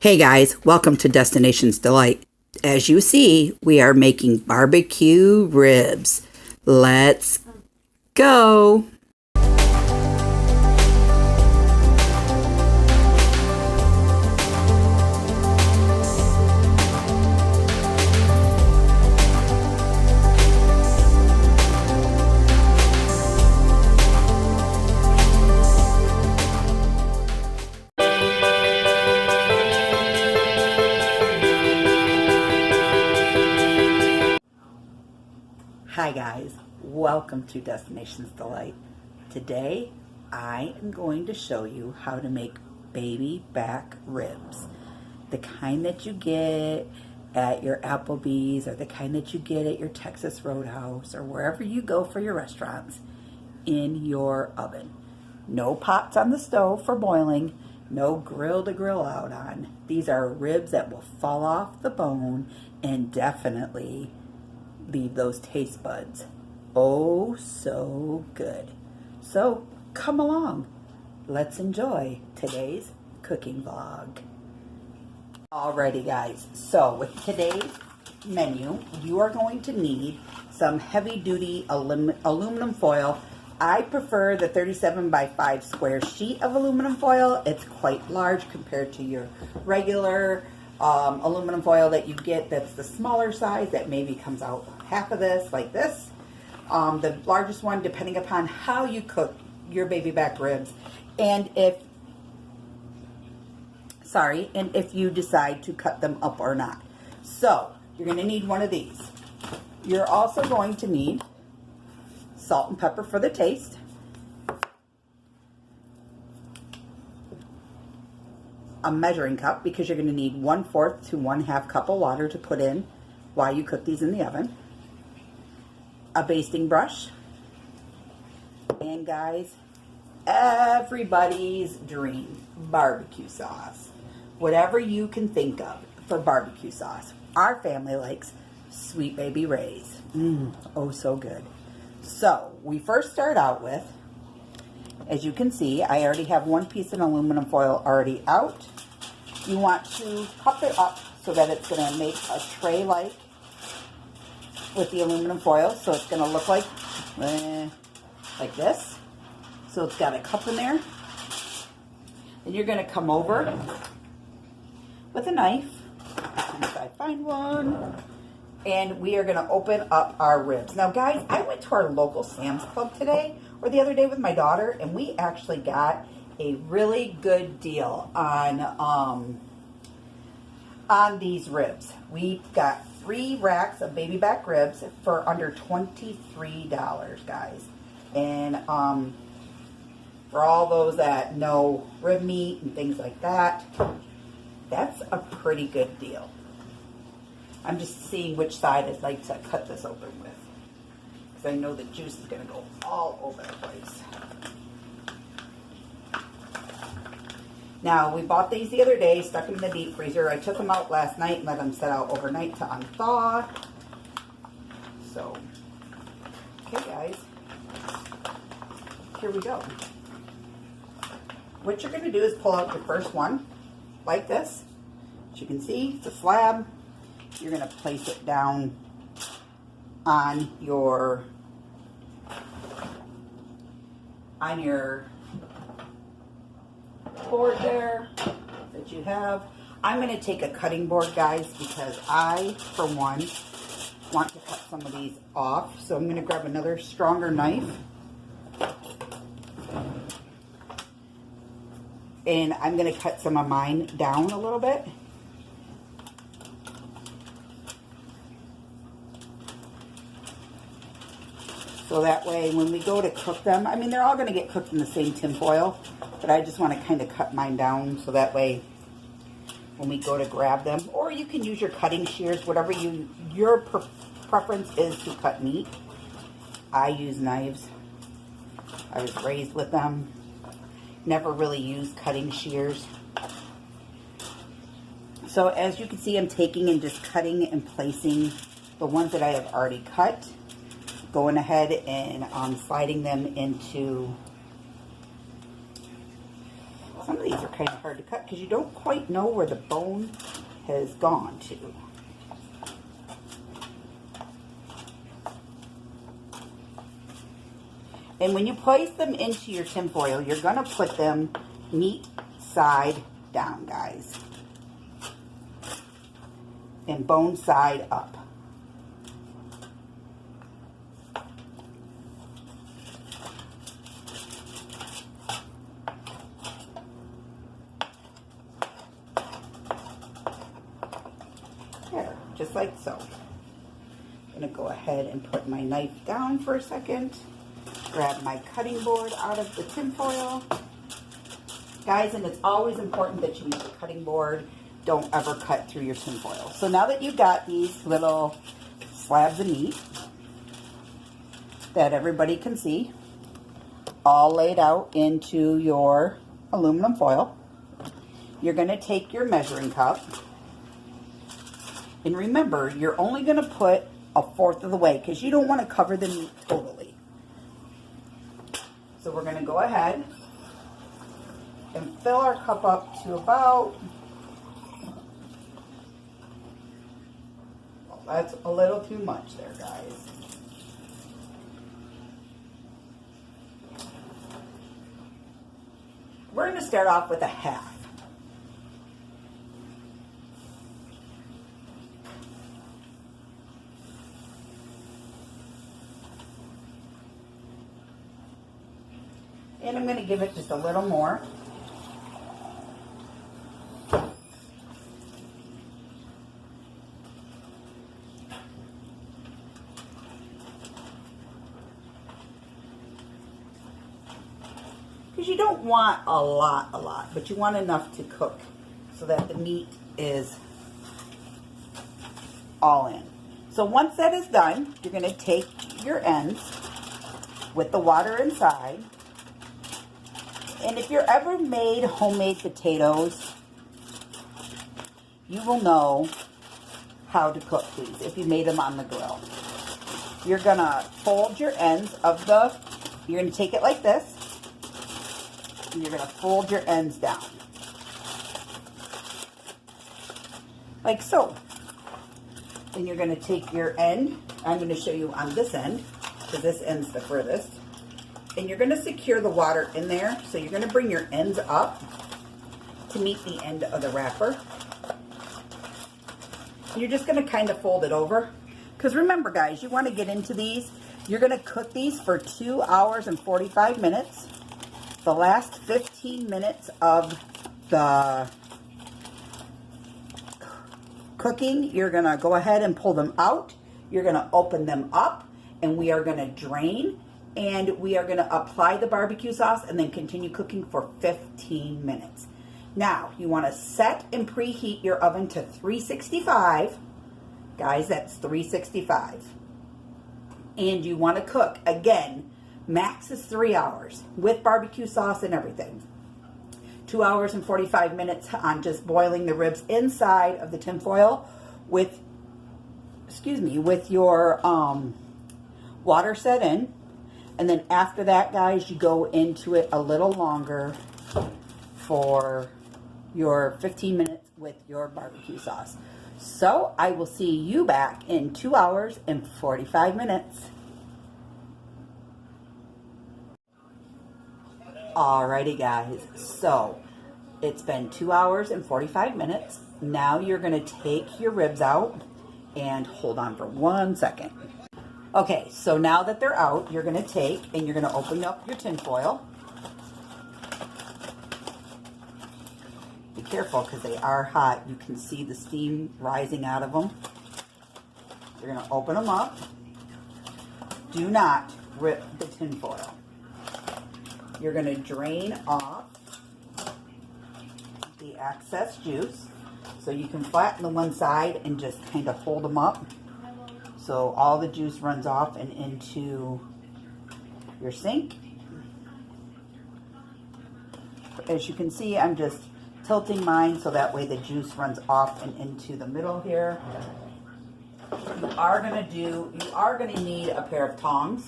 Hey guys, welcome to Destinations Delight. As you see, we are making barbecue ribs. Let's go. Hi guys, welcome to Destinations Delight. Today I am going to show you how to make baby back ribs. The kind that you get at your Applebee's or the kind that you get at your Texas Roadhouse or wherever you go for your restaurants in your oven. No pots on the stove for boiling, no grill to grill out on. These are ribs that will fall off the bone and definitely leave those taste buds oh so good. So come along, let's enjoy today's cooking vlog. Alrighty guys, so with today's menu you are going to need some heavy duty aluminum foil. I prefer the 37 by 5 square sheet of aluminum foil. It's quite large compared to your regular aluminum foil that you get that's the smaller size that maybe comes out half of this, like this. The largest one, depending upon how you cook your baby back ribs, and if you decide to cut them up or not. So you're going to need one of these. You're also going to need salt and pepper for the taste, a measuring cup because you're going to need 1/4 to 1/2 cup of water to put in while you cook these in the oven, a basting brush, and guys, everybody's dream, barbecue sauce. Whatever you can think of for barbecue sauce. Our family likes Sweet Baby Ray's. Oh so good. So we first start out with, as you can see, I already have one piece of aluminum foil already out. You want to cup it up so that it's going to make a tray-like with the aluminum foil. So it's going to look like this. So it's got a cup in there. Then you're going to come over with a knife, if I find one, and we are going to open up our ribs. Now guys, I went to our local Sam's Club today, or the other day with my daughter, and we actually got a really good deal on these ribs. We got 3 racks of baby back ribs for under $23, guys. And for all those that know rib meat and things like that, that's a pretty good deal. I'm just seeing which side I'd like to cut this open with, because I know the juice is going to go all over the place. Now, we bought these the other day, stuck them in the deep freezer. I took them out last night and let them set out overnight to unthaw. So, okay guys, here we go. What you're going to do is pull out your first one, like this. As you can see, it's a slab. You're going to place it down on your board there that you have. I'm going to take a cutting board, guys, because I, for one, want to cut some of these off. So I'm going to grab another stronger knife, and I'm going to cut some of mine down a little bit. So that way, when we go to cook them, I mean, they're all going to get cooked in the same tin foil, but I just want to kind of cut mine down so that way when we go to grab them, or you can use your cutting shears, whatever your preference is to cut meat. I use knives. I was raised with them. Never really used cutting shears. So as you can see, I'm taking and just cutting and placing the ones that I have already cut. Going ahead and sliding them into, some of these are kind of hard to cut because you don't quite know where the bone has gone to. And when you place them into your tin foil, you're going to put them meat side down, guys. And bone side up. There, just like so. I'm going to go ahead and put my knife down for a second. Grab my cutting board out of the tin foil. Guys, and it's always important that you use a cutting board. Don't ever cut through your tin foil. So now that you've got these little slabs of meat that everybody can see, all laid out into your aluminum foil, you're going to take your measuring cup. And remember, you're only going to put 1/4 of the way because you don't want to cover the meat totally. So we're going to go ahead and fill our cup up to about, well, that's a little too much there, guys. We're going to start off with 1/2. And I'm going to give it just a little more. Because you don't want a lot, but you want enough to cook so that the meat is all in. So once that is done, you're going to take your ends with the water inside. And if you're ever made homemade potatoes, you will know how to cook these if you made them on the grill. You're going to fold your ends of you're going to take it like this, and you're going to fold your ends down. Like so. Then you're going to take your end, I'm going to show you on this end, because this end's the furthest. And you're going to secure the water in there. So you're going to bring your ends up to meet the end of the wrapper. And you're just going to kind of fold it over. Because remember, guys, you want to get into these. You're going to cook these for 2 hours and 45 minutes. The last 15 minutes of the cooking, you're going to go ahead and pull them out. You're going to open them up. And we are going to drain. And we are going to apply the barbecue sauce and then continue cooking for 15 minutes. Now, you want to set and preheat your oven to 365. Guys, that's 365. And you want to cook, again, max is 3 hours with barbecue sauce and everything. 2 hours and 45 minutes on just boiling the ribs inside of the tin foil with, with your water set in. And then after that, guys, you go into it a little longer for your 15 minutes with your barbecue sauce. So I will see you back in 2 hours and 45 minutes. Alrighty, guys. So it's been 2 hours and 45 minutes. Now you're going to take your ribs out and hold on for 1 second. Okay, so now that they're out, you're going to take and you're going to open up your tin foil. Be careful because they are hot. You can see the steam rising out of them. You're going to open them up. Do not rip the tin foil. You're going to drain off the excess juice. So you can flatten the one side and just kind of hold them up. So all the juice runs off and into your sink. As you can see, I'm just tilting mine so that way the juice runs off and into the middle here. You are going to need a pair of tongs.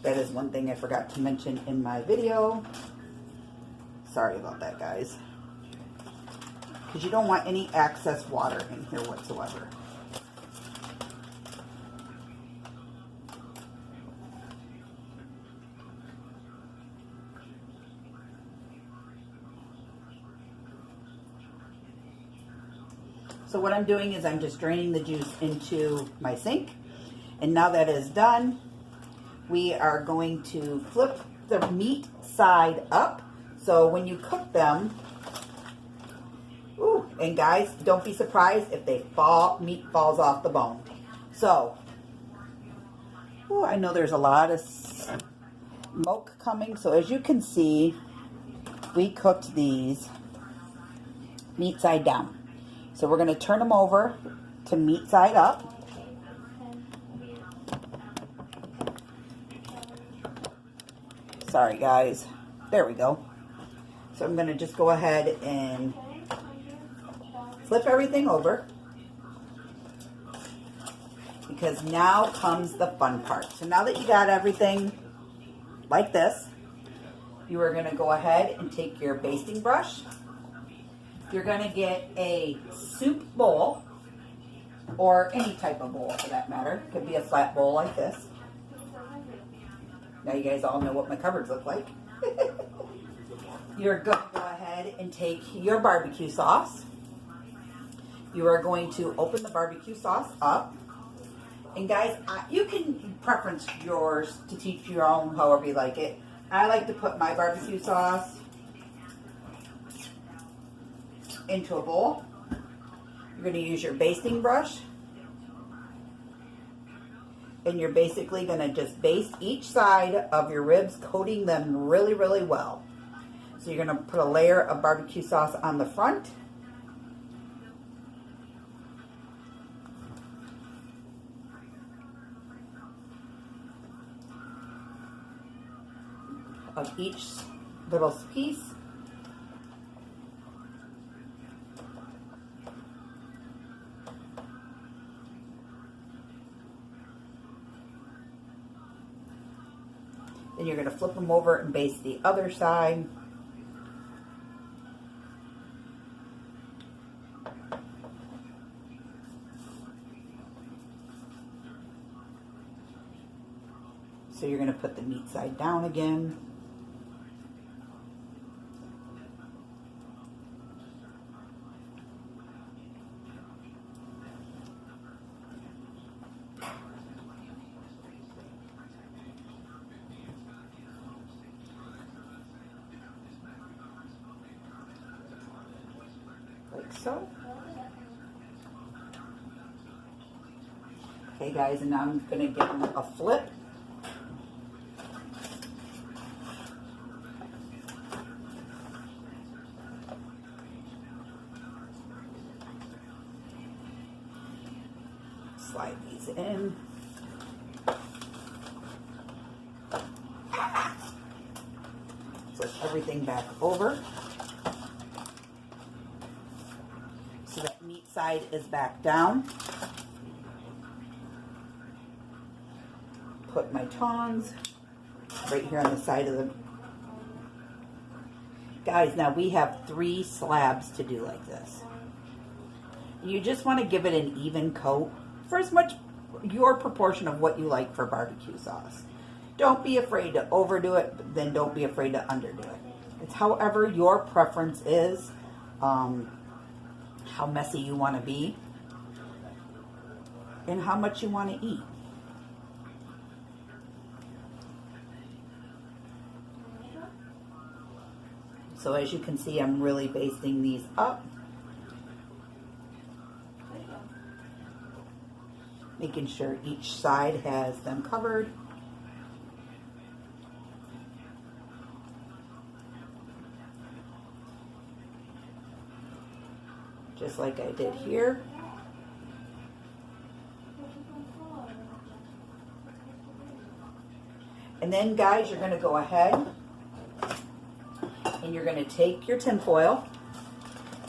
That is one thing I forgot to mention in my video. Sorry about that, guys. Because you don't want any excess water in here whatsoever. So what I'm doing is I'm just draining the juice into my sink. And now that is done, we are going to flip the meat side up. So when you cook them, ooh, and guys, don't be surprised if they meat falls off the bone. So, ooh, I know there's a lot of smoke coming. So as you can see, we cooked these meat side down. So we're going to turn them over to meat side up. Sorry guys. There we go. So I'm going to just go ahead and flip everything over. Because now comes the fun part. So now that you got everything like this, you are going to go ahead and take your basting brush. You're going to get a soup bowl, or any type of bowl for that matter. Could be a flat bowl like this. Now you guys all know what my cupboards look like. You're going to go ahead and take your barbecue sauce. You are going to open the barbecue sauce up. And guys, you can preference yours to teach your own however you like it. I like to put my barbecue sauce into a bowl. You're going to use your basting brush, and you're basically going to just baste each side of your ribs, coating them really, really well. So you're going to put a layer of barbecue sauce on the front, of each little piece. Then you're going to flip them over and baste the other side. So you're going to put the meat side down again. Like so. Okay guys, and now I'm going to give them a flip. Slide these in. Flip everything back over. So that meat side is back down. Put my tongs right here on the side of the... Guys, now we have 3 slabs to do like this. You just want to give it an even coat for as much your proportion of what you like for barbecue sauce. Don't be afraid to overdo it, but then don't be afraid to underdo it. It's however your preference is, how messy you want to be, and how much you want to eat. So as you can see, I'm really basting these up. Making sure each side has them covered. Just like I did here. And then guys, you're going to go ahead and you're going to take your tin foil.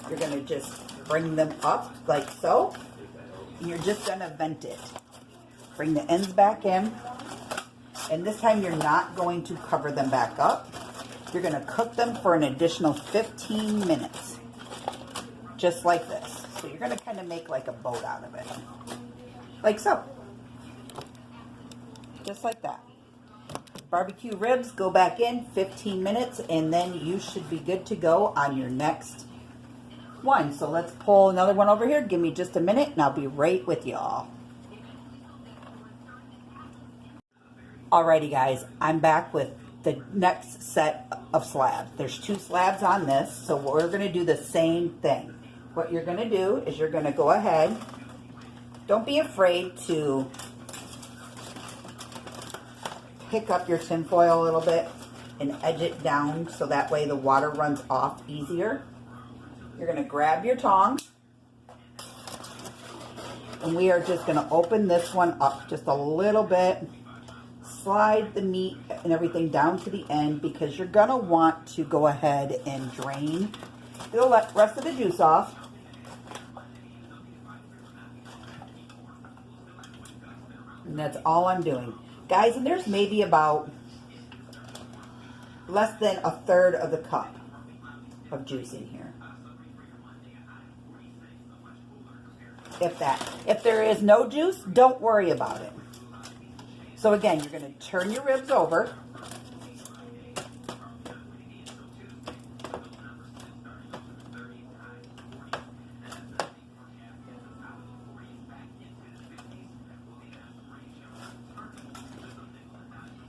You're going to just bring them up like so. And you're just going to vent it. Bring the ends back in. And this time you're not going to cover them back up. You're going to cook them for an additional 15 minutes. Just like this. So you're going to kind of make like a boat out of it. Like so. Just like that. Barbecue ribs go back in 15 minutes and then you should be good to go on your next one. So let's pull another one over here. Give me just a minute and I'll be right with y'all. Alrighty guys, I'm back with the next set of slabs. There's 2 slabs on this, so we're going to do the same thing. What you're going to do is you're going to go ahead. Don't be afraid to pick up your tin foil a little bit and edge it down so that way the water runs off easier. You're going to grab your tongs and we are just going to open this one up just a little bit. Slide the meat and everything down to the end because you're going to want to go ahead and drain the rest of the juice off. And that's all I'm doing. Guys, and there's maybe about less than a third of the cup of juice in here. If that. If there is no juice, don't worry about it. So again, you're going to turn your ribs over.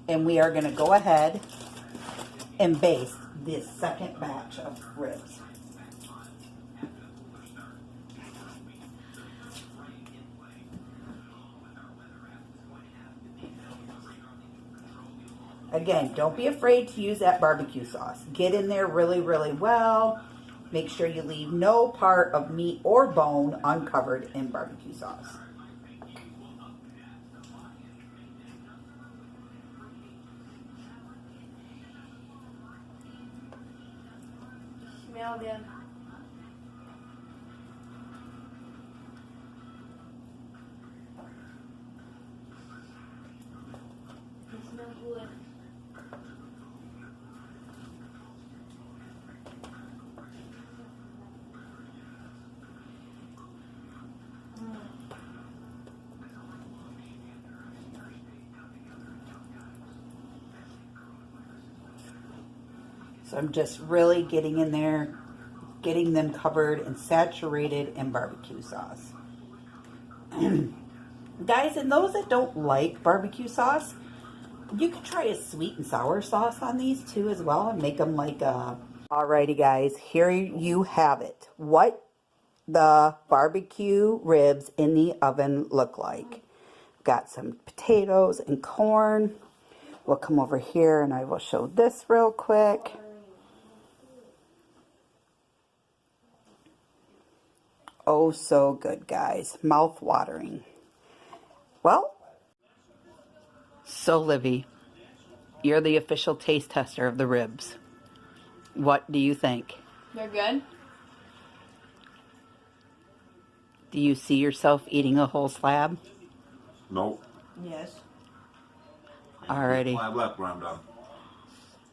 And we are going to go ahead and baste this second batch of ribs. Again, don't be afraid to use that barbecue sauce. Get in there really, really well. Make sure you leave no part of meat or bone uncovered in barbecue sauce. Smell them. They smell good. So I'm just really getting in there, getting them covered and saturated in barbecue sauce. Guys, and those that don't like barbecue sauce, you could try a sweet and sour sauce on these too as well and make them like a... Alrighty guys, here you have it. What the barbecue ribs in the oven look like. Got some potatoes and corn. We'll come over here and I will show this real quick. Oh, so good, guys. Mouth-watering. Well, so Livy, you're the official taste tester of the ribs. What do you think? They're good. Do you see yourself eating a whole slab? Nope. Yes. Alrighty. Slab left when I'm done.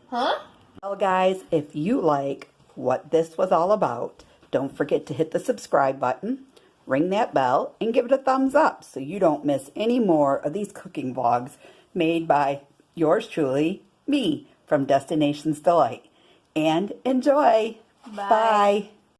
Huh? Well, guys, if you like what this was all about, don't forget to hit the subscribe button, ring that bell, and give it a thumbs up so you don't miss any more of these cooking vlogs made by yours truly, me, from Destinations Delight. And enjoy. Bye. Bye.